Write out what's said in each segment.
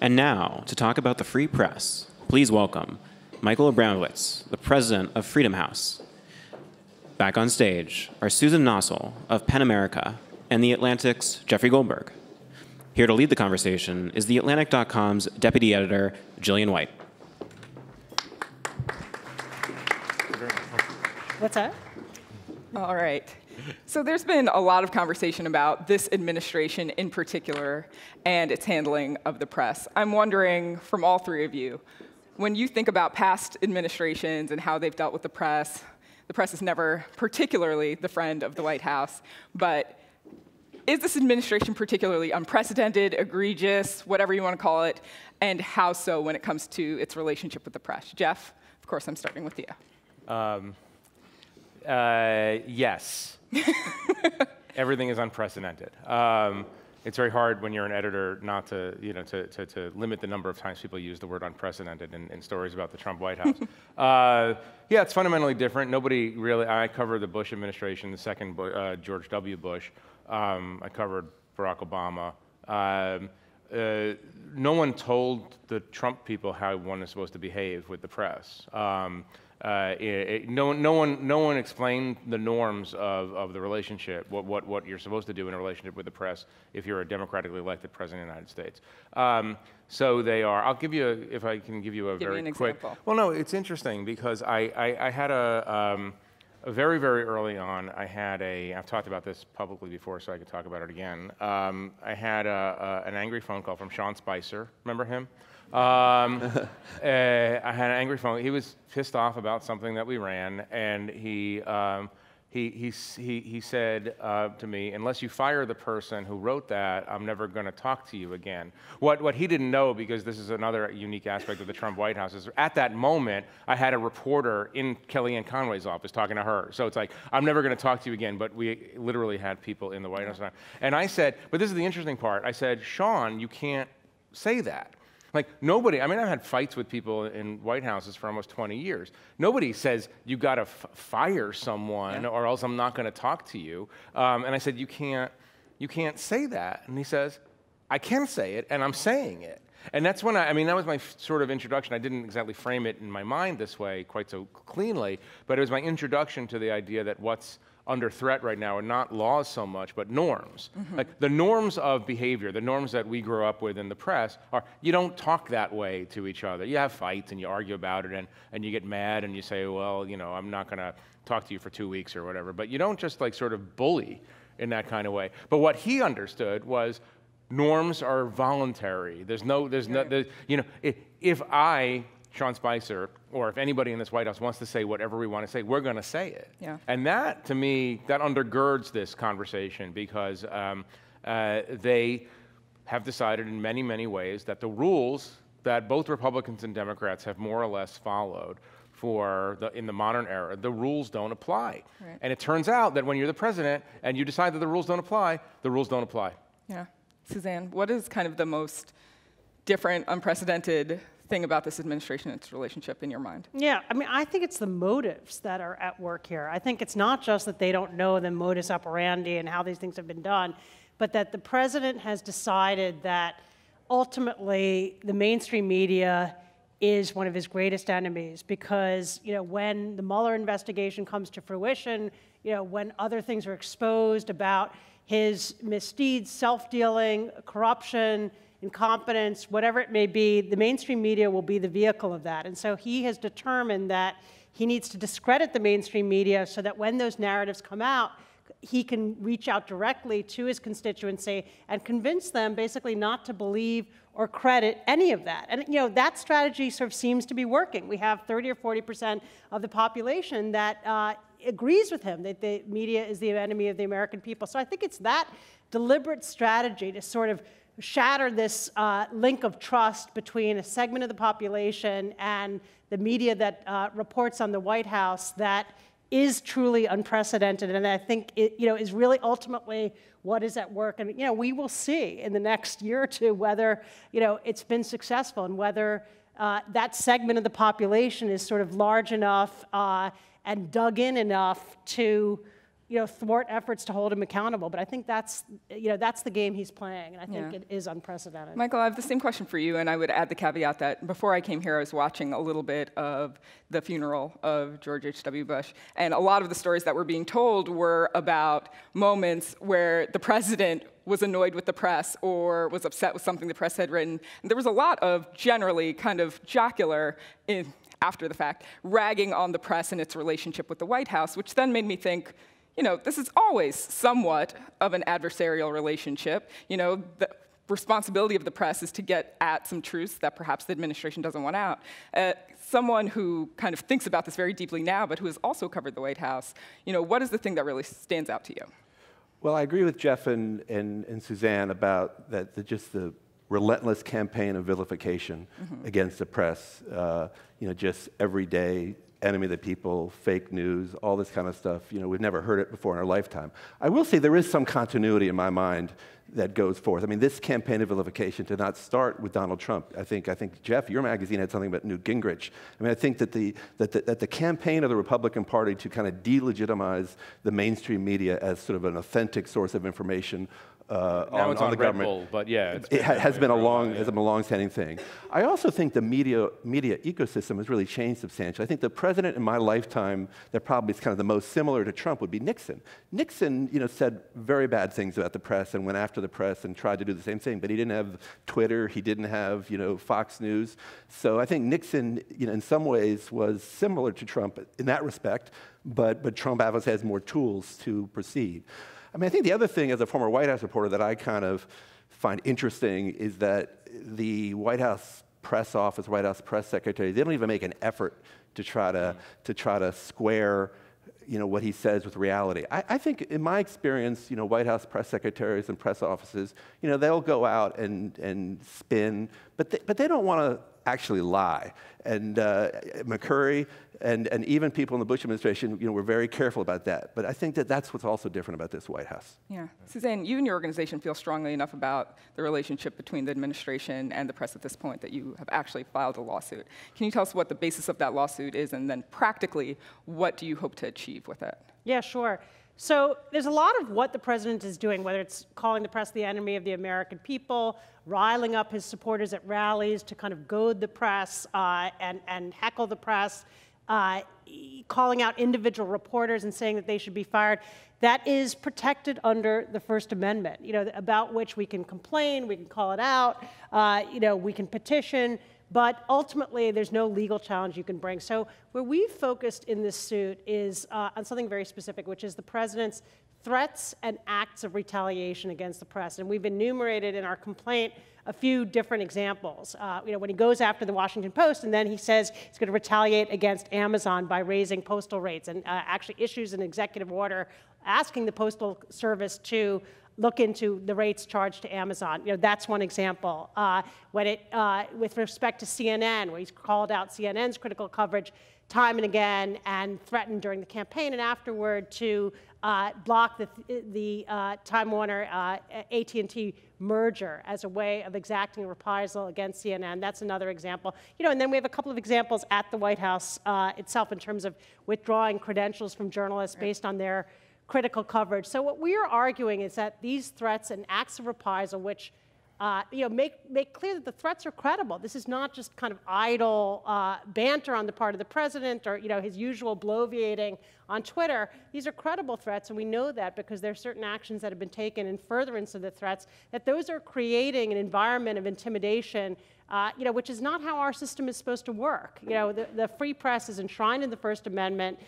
And now, to talk about the free press, please welcome Michael Abramowitz, the president of Freedom House. Back on stage are Suzanne Nossel of PEN America and The Atlantic's Jeffrey Goldberg. Here to lead the conversation is TheAtlantic.com's deputy editor, Gillian White. What's that? All right. So there's been a lot of conversation about this administration in particular and its handling of the press. I'm wondering, from all three of you, when you think about past administrations and how they've dealt with the press is never particularly the friend of the White House, but is this administration particularly unprecedented, egregious, whatever you want to call it, and how so when it comes to its relationship with the press? Jeff, of course, I'm starting with you. Yes. Everything is unprecedented. It's very hard when you're an editor not to, to limit the number of times people use the word unprecedented in stories about the Trump White House. Yeah, it's fundamentally different. Nobody really, I covered the Bush administration, the second George W. Bush. I covered Barack Obama. No one told the Trump people how one is supposed to behave with the press. No one explained the norms of the relationship, what you're supposed to do in a relationship with the press if you're a democratically elected president of the United States. So they are. I'll give you, if I can give you a very quick. Example. Well, no, it's interesting because I had a very, very early on, I've talked about this publicly before, so I could talk about it again. I had an angry phone call from Sean Spicer. Remember him? I had an angry phone. He was pissed off about something that we ran, and he said to me, "Unless you fire the person who wrote that, I'm never going to talk to you again." What he didn't know, because this is another unique aspect of the Trump White House, is at that moment I had a reporter in Kellyanne Conway's office talking to her. So it's like, I'm never going to talk to you again. But we literally had people in the White House, and I said, but this is the interesting part. I said, Sean, you can't say that. Like, nobody, I mean, I've had fights with people in White Houses for almost 20 years. Nobody says, you got to fire someone or else I'm not going to talk to you. And I said, you can't say that. And he says, I can say it, and I'm saying it. And that's when that was my sort of introduction. I didn't exactly frame it in my mind this way quite so cleanly, but it was my introduction to the idea that what's under threat right now are not laws so much, but norms. Mm-hmm. Like the norms of behavior, the norms that we grew up with in the press are, you don't talk that way to each other. You have fights and you argue about it and you get mad and you say, well, I'm not gonna talk to you for 2 weeks or whatever, but you don't just like sort of bully in that kind of way. But what he understood was norms are voluntary. If I, Sean Spicer, or if anybody in this White House wants to say whatever we want to say, we're going to say it. Yeah. And that, to me, that undergirds this conversation because they have decided in many, many ways that the rules that both Republicans and Democrats have more or less followed in the modern era, the rules don't apply. Right. And it turns out that when you're the president and you decide that the rules don't apply, the rules don't apply. Yeah. Suzanne, what is kind of the most different, unprecedented thing about this administration and its relationship in your mind? Yeah, I mean, I think it's the motives that are at work here. I think it's not just that they don't know the modus operandi and how these things have been done, but that the president has decided that ultimately the mainstream media is one of his greatest enemies because, when the Mueller investigation comes to fruition, when other things are exposed about his misdeeds, self-dealing, corruption, incompetence, whatever it may be, the mainstream media will be the vehicle of that. And so he has determined that he needs to discredit the mainstream media so that when those narratives come out, he can reach out directly to his constituency and convince them basically not to believe or credit any of that. And that strategy sort of seems to be working. We have 30 or 40% of the population that agrees with him that the media is the enemy of the American people. So I think it's that deliberate strategy to sort of shatter this link of trust between a segment of the population and the media that reports on the White House that is truly unprecedented, and I think it, is really ultimately what is at work. And we will see in the next year or two whether it's been successful and whether that segment of the population is sort of large enough and dug in enough to thwart efforts to hold him accountable. But I think that's the game he's playing, and I think it is unprecedented. Michael, I have the same question for you, and I would add the caveat that before I came here, I was watching a little bit of the funeral of George H.W. Bush, and a lot of the stories that were being told were about moments where the president was annoyed with the press or was upset with something the press had written. And there was a lot of generally kind of jocular, after the fact, ragging on the press and its relationship with the White House, which then made me think, this is always somewhat of an adversarial relationship. The responsibility of the press is to get at some truths that perhaps the administration doesn't want out. Someone who kind of thinks about this very deeply now, but who has also covered the White House, what is the thing that really stands out to you? Well, I agree with Jeff and Suzanne about just the relentless campaign of vilification against the press, just every day, enemy of the people, fake news, all this kind of stuff. We've never heard it before in our lifetime. I will say there is some continuity in my mind that goes forth. I mean, this campaign of vilification did not start with Donald Trump. I think Jeff, your magazine had something about Newt Gingrich. I mean, I think that the campaign of the Republican Party to kind of delegitimize the mainstream media as sort of an authentic source of information now it's on the Red government. Bull, but yeah, it has been a long-standing thing. I also think the media ecosystem has really changed substantially. I think the president in my lifetime that probably is kind of the most similar to Trump would be Nixon. Nixon, said very bad things about the press and went after the press and tried to do the same thing, but he didn't have Twitter, he didn't have, Fox News. So I think Nixon, in some ways was similar to Trump in that respect, but Trump obviously has more tools to proceed. I mean, I think the other thing as a former White House reporter that I kind of find interesting is that the White House press office, White House press secretary, they don't even make an effort to try to square, what he says with reality. I think in my experience, White House press secretaries and press offices, they'll go out and spin, but they don't want to actually lie. And McCurry and even people in the Bush administration, were very careful about that. But I think that's what's also different about this White House. Yeah. Suzanne, you and your organization feel strongly enough about the relationship between the administration and the press at this point that you have actually filed a lawsuit. Can you tell us what the basis of that lawsuit is, and then practically, what do you hope to achieve with it? Yeah, sure. So there's a lot of what the president is doing, whether it's calling the press the enemy of the American people, riling up his supporters at rallies to kind of goad the press and heckle the press, calling out individual reporters and saying that they should be fired. That is protected under the First Amendment, about which we can complain, we can call it out, we can petition, but ultimately there's no legal challenge you can bring. So where we've focused in this suit is on something very specific, which is the president's threats and acts of retaliation against the press. And we've enumerated in our complaint a few different examples. When he goes after the Washington Post and then he says he's going to retaliate against Amazon by raising postal rates, and actually issues an executive order asking the Postal Service to look into the rates charged to Amazon. That's one example. With respect to CNN, where he's called out CNN's critical coverage time and again and threatened during the campaign and afterward to block the Time Warner AT&T merger as a way of exacting reprisal against CNN. That's another example. And then we have a couple of examples at the White House itself in terms of withdrawing credentials from journalists based on their critical coverage. So what we are arguing is that these threats and acts of reprisal, which make clear that the threats are credible. This is not just kind of idle banter on the part of the president or his usual bloviating on Twitter. These are credible threats, and we know that because there are certain actions that have been taken in furtherance of the threats, that those are creating an environment of intimidation, which is not how our system is supposed to work. The free press is enshrined in the First Amendment.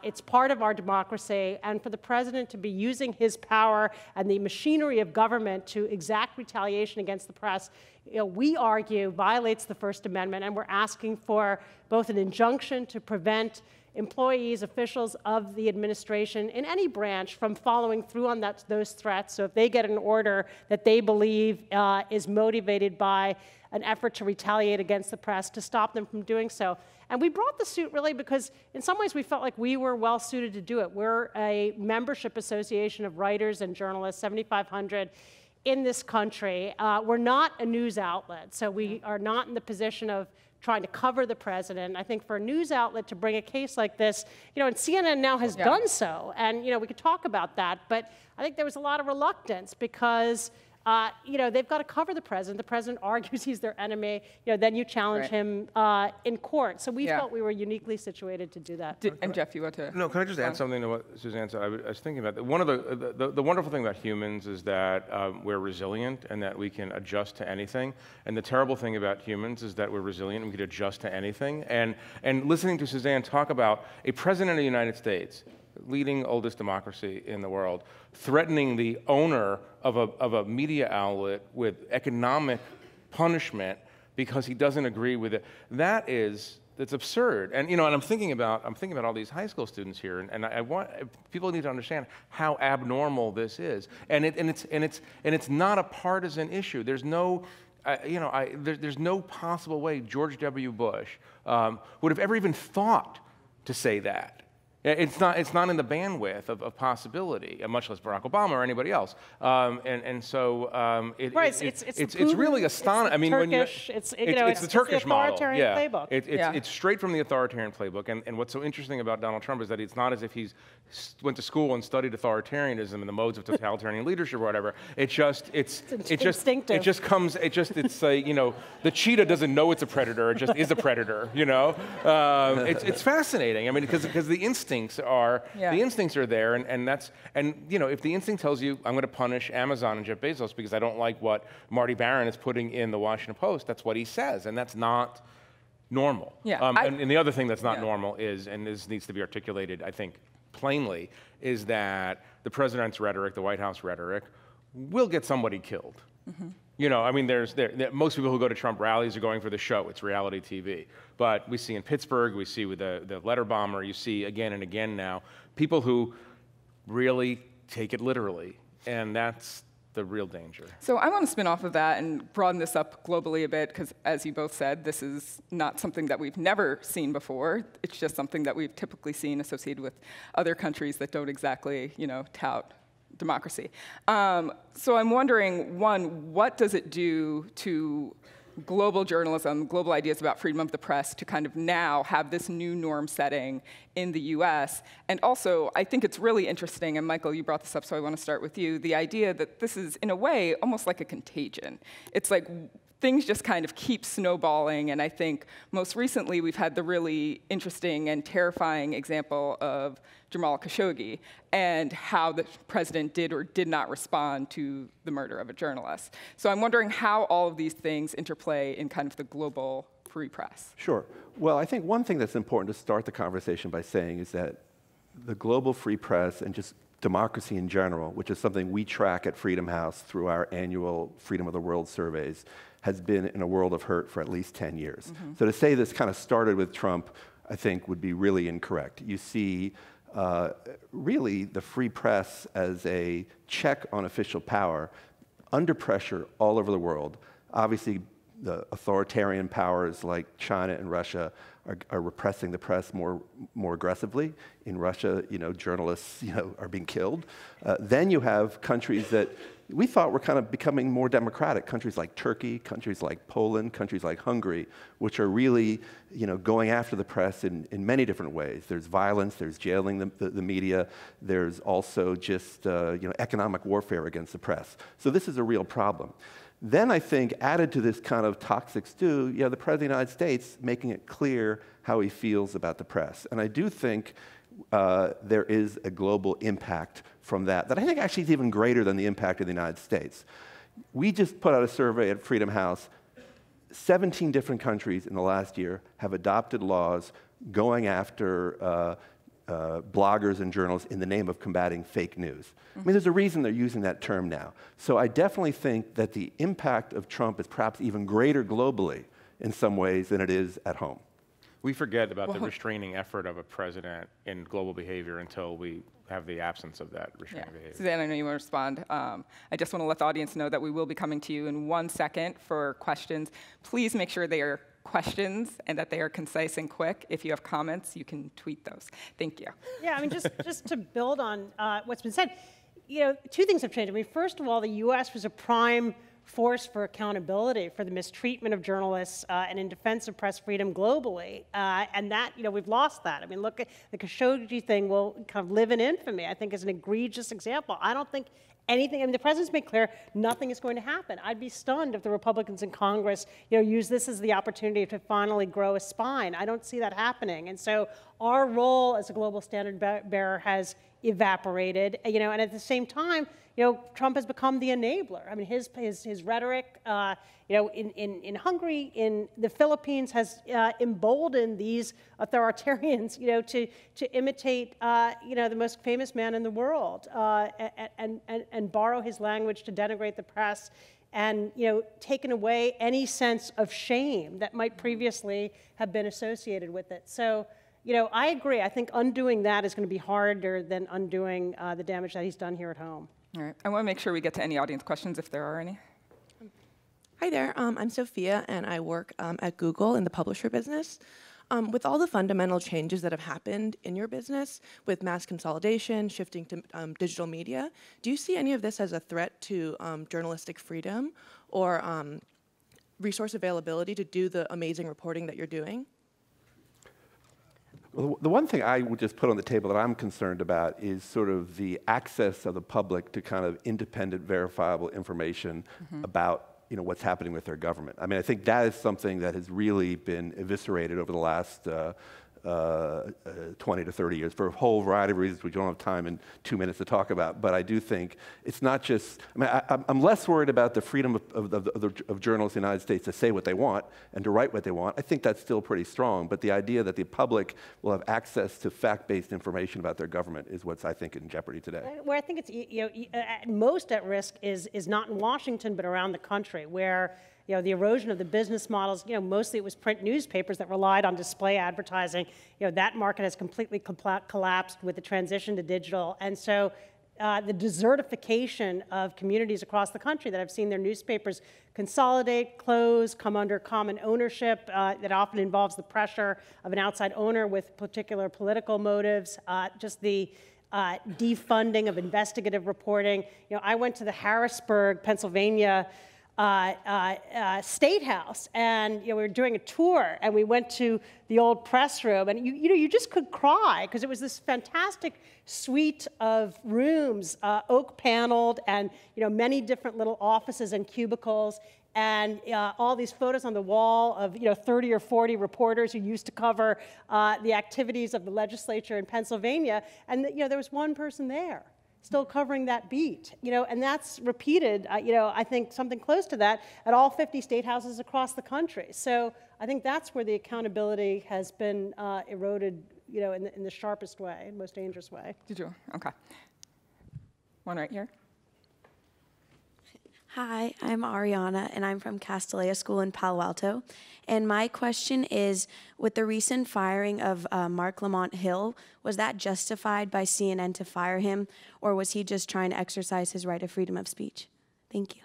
It's part of our democracy, and for the president to be using his power and the machinery of government to exact retaliation against the press, we argue violates the First Amendment, and we're asking for both an injunction to prevent employees, officials of the administration in any branch from following through on those threats. So if they get an order that they believe is motivated by an effort to retaliate against the press, to stop them from doing so. And we brought the suit really because in some ways we felt like we were well suited to do it. We're a membership association of writers and journalists, 7,500 in this country. We're not a news outlet, so we are not in the position of trying to cover the president. I think for a news outlet to bring a case like this, and CNN now has done so, and we could talk about that, but I think there was a lot of reluctance because they've got to cover the president. The president argues he's their enemy. Then you challenge him in court. So we felt we were uniquely situated to do that. And Jeff, you want to? No, can I just add something to what Suzanne said? I was thinking about that. One of the wonderful thing about humans is that we're resilient and that we can adjust to anything. And the terrible thing about humans is that we're resilient and we can adjust to anything. And listening to Suzanne talk about a president of the United States, leading oldest democracy in the world, threatening the owner of a media outlet with economic punishment because he doesn't agree with it. That's absurd. And and I'm thinking about all these high school students here, and I want people need to understand how abnormal this is. And it's not a partisan issue. There's no there's no possible way George W. Bush would have ever even thought to say that. It's not in the bandwidth of possibility, much less Barack Obama or anybody else. It's really astonishing. I mean, it's the Turkish model. Playbook. It's straight from the authoritarian playbook. And what's so interesting about Donald Trump is that it's not as if he's went to school and studied authoritarianism and the modes of totalitarian leadership or whatever. It's instinctive. The cheetah doesn't know it's a predator. It just is a predator. It's fascinating. I mean, because the instincts are there, and if the instinct tells you I'm going to punish Amazon and Jeff Bezos because I don't like what Marty Baron is putting in the Washington Post, that's what he says, and that's not normal. And the other thing that's not normal is, and this needs to be articulated, I think, plainly, is that the president's rhetoric, the White House rhetoric, will get somebody killed. Most people who go to Trump rallies are going for the show. It's reality TV. But we see in Pittsburgh, we see with the letter bomber, you see again and again now, people who really take it literally. And that's the real danger. So I want to spin off of that and broaden this up globally a bit, because as you both said, this is not something that we've never seen before. It's just something that we've typically seen associated with other countries that don't exactly, tout democracy. So I'm wondering, one, what does it do to global journalism, global ideas about freedom of the press to kind of now have this new norm setting in the US? And also, I think it's really interesting, and Michael, you brought this up, so I want to start with you, the idea that this is, in a way, almost like a contagion. It's like things just kind of keep snowballing, and I think most recently we've had the really interesting and terrifying example of Jamal Khashoggi and how the president did or did not respond to the murder of a journalist. So I'm wondering how all of these things interplay in kind of the global free press. Sure. Well, I think one thing that's important to start the conversation by saying is that the global free press and just democracy in general, which is something we track at Freedom House through our annual Freedom of the World surveys, has been in a world of hurt for at least 10 years. So to say this kind of started with Trump, I think would be really incorrect. You see really the free press as a check on official power under pressure all over the world. Obviously, the authoritarian powers like China and Russia are repressing the press more aggressively. In Russia, journalists, are being killed. Then you have countries that we thought were kind of becoming more democratic, countries like Turkey, countries like Poland, countries like Hungary, which are really, going after the press in many different ways. There's violence, there's jailing the media, there's also just, economic warfare against the press. So this is a real problem. Then I think, added to this kind of toxic stew, the President of the United States making it clear how he feels about the press. And I do think there is a global impact from that I think actually is even greater than the impact of the United States. We just put out a survey at Freedom House. 17 different countries in the last year have adopted laws going after bloggers and journalists in the name of combating fake news. I mean, there's a reason they're using that term now. So I definitely think that the impact of Trump is perhaps even greater globally in some ways than it is at home. We forget about the restraining effort of a president in global behavior until we have the absence of that restraining behavior. Suzanne, I know you want to respond. I just want to let the audience know that we will be coming to you in 1 second for questions. Please make sure they are questions and that they are concise and quick. If you have comments, you can tweet those. Thank you. Yeah, I mean, just to build on what's been said, two things have changed. I mean, first of all, the U.S. was a prime force for accountability for the mistreatment of journalists and in defense of press freedom globally. And that, we've lost that. I mean, look at the Khashoggi thing will kind of live in infamy, I think, is an egregious example. I don't think anything, I mean, the president's made clear nothing is going to happen. I'd be stunned if the Republicans in Congress, use this as the opportunity to finally grow a spine. I don't see that happening. And so our role as a global standard bearer has evaporated, and at the same time, Trump has become the enabler. I mean, his rhetoric, in Hungary, in the Philippines, has emboldened these authoritarians, to imitate, the most famous man in the world, and borrow his language to denigrate the press, and taken away any sense of shame that might previously have been associated with it. So. I agree. I think undoing that is going to be harder than undoing the damage that he's done here at home. All right. I want to make sure we get to any audience questions if there are any. Hi there. I'm Sophia, and I work at Google in the publisher business. With all the fundamental changes that have happened in your business, with mass consolidation, shifting to digital media, do you see any of this as a threat to journalistic freedom or resource availability to do the amazing reporting that you're doing? Well, the one thing I would just put on the table that I'm concerned about is sort of the access of the public to kind of independent, verifiable information about what's happening with their government. I mean, I think that is something that has really been eviscerated over the last 20 to 30 years for a whole variety of reasons we don't have time in 2 minutes to talk about. But I do think it's not just, I mean, I'm less worried about the freedom of journalists in the United States to say what they want and to write what they want. I think that's still pretty strong. But the idea that the public will have access to fact-based information about their government is what's, I think, in jeopardy today. Where I think it's most at risk is not in Washington, but around the country, where the erosion of the business models, mostly it was print newspapers that relied on display advertising. That market has completely collapsed with the transition to digital. And so the desertification of communities across the country that have seen their newspapers consolidate, close, come under common ownership that often involves the pressure of an outside owner with particular political motives, just the defunding of investigative reporting. I went to the Harrisburg, Pennsylvania State House, and we were doing a tour, and we went to the old press room, and you just could cry because it was this fantastic suite of rooms, oak paneled, and many different little offices and cubicles, and all these photos on the wall of 30 or 40 reporters who used to cover the activities of the legislature in Pennsylvania, and there was one person there still covering that beat, and that's repeated, I think something close to that at all 50 state houses across the country. So I think that's where the accountability has been eroded, in the sharpest way, most dangerous way. Did you? Okay. One right here. Hi, I'm Arianna, and I'm from Castellia School in Palo Alto. And my question is, with the recent firing of Mark Lamont Hill, was that justified by CNN to fire him, or was he just trying to exercise his right of freedom of speech? Thank you.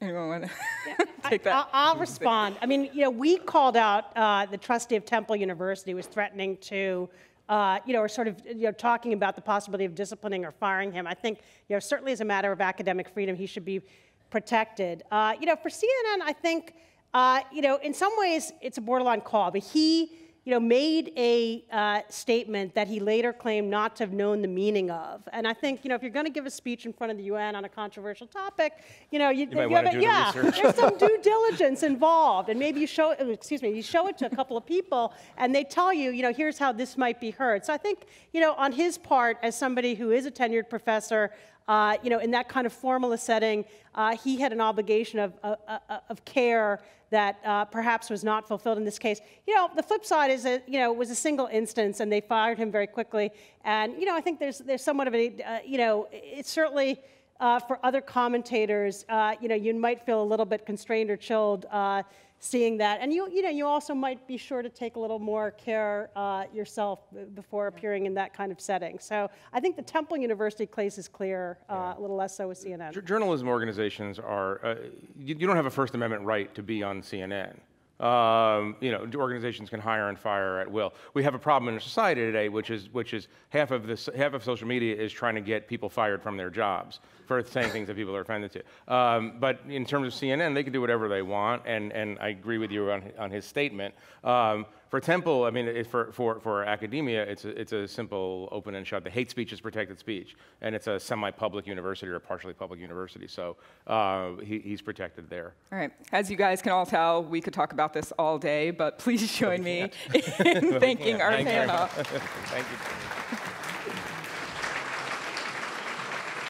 Anyone want to take that? I'll respond. I mean, we called out the trustee of Temple University was threatening to or sort of, talking about the possibility of disciplining or firing him. I think, certainly as a matter of academic freedom, he should be protected. For CNN, I think, in some ways it's a borderline call, but he, made a statement that he later claimed not to have known the meaning of. And I think, if you're going to give a speech in front of the UN on a controversial topic, you might want to do the research. There's some due diligence involved, and maybe you show it to a couple of people, and they tell you, here's how this might be heard. So I think, on his part, as somebody who is a tenured professor, in that kind of formalist setting, he had an obligation of care that perhaps was not fulfilled in this case. The flip side is that, it was a single instance, and they fired him very quickly. And, I think there's somewhat of a, it's certainly for other commentators, you might feel a little bit constrained or chilled seeing that. And you also might be sure to take a little more care yourself before appearing in that kind of setting. So I think the Temple University case is clear, a little less so with CNN. Journalism organizations are, you don't have a First Amendment right to be on CNN. Organizations can hire and fire at will. We have a problem in our society today, which is half of social media is trying to get people fired from their jobs for saying things that people are offended to. But in terms of CNN, they can do whatever they want, and I agree with you on his statement. For Temple, I mean, for academia, it's a simple open and shut. The hate speech is protected speech, and it's a semi-public university or a partially public university, so he's protected there. All right. As you guys can all tell, we could talk about this all day, but please join me in thanking our panel. Thank you.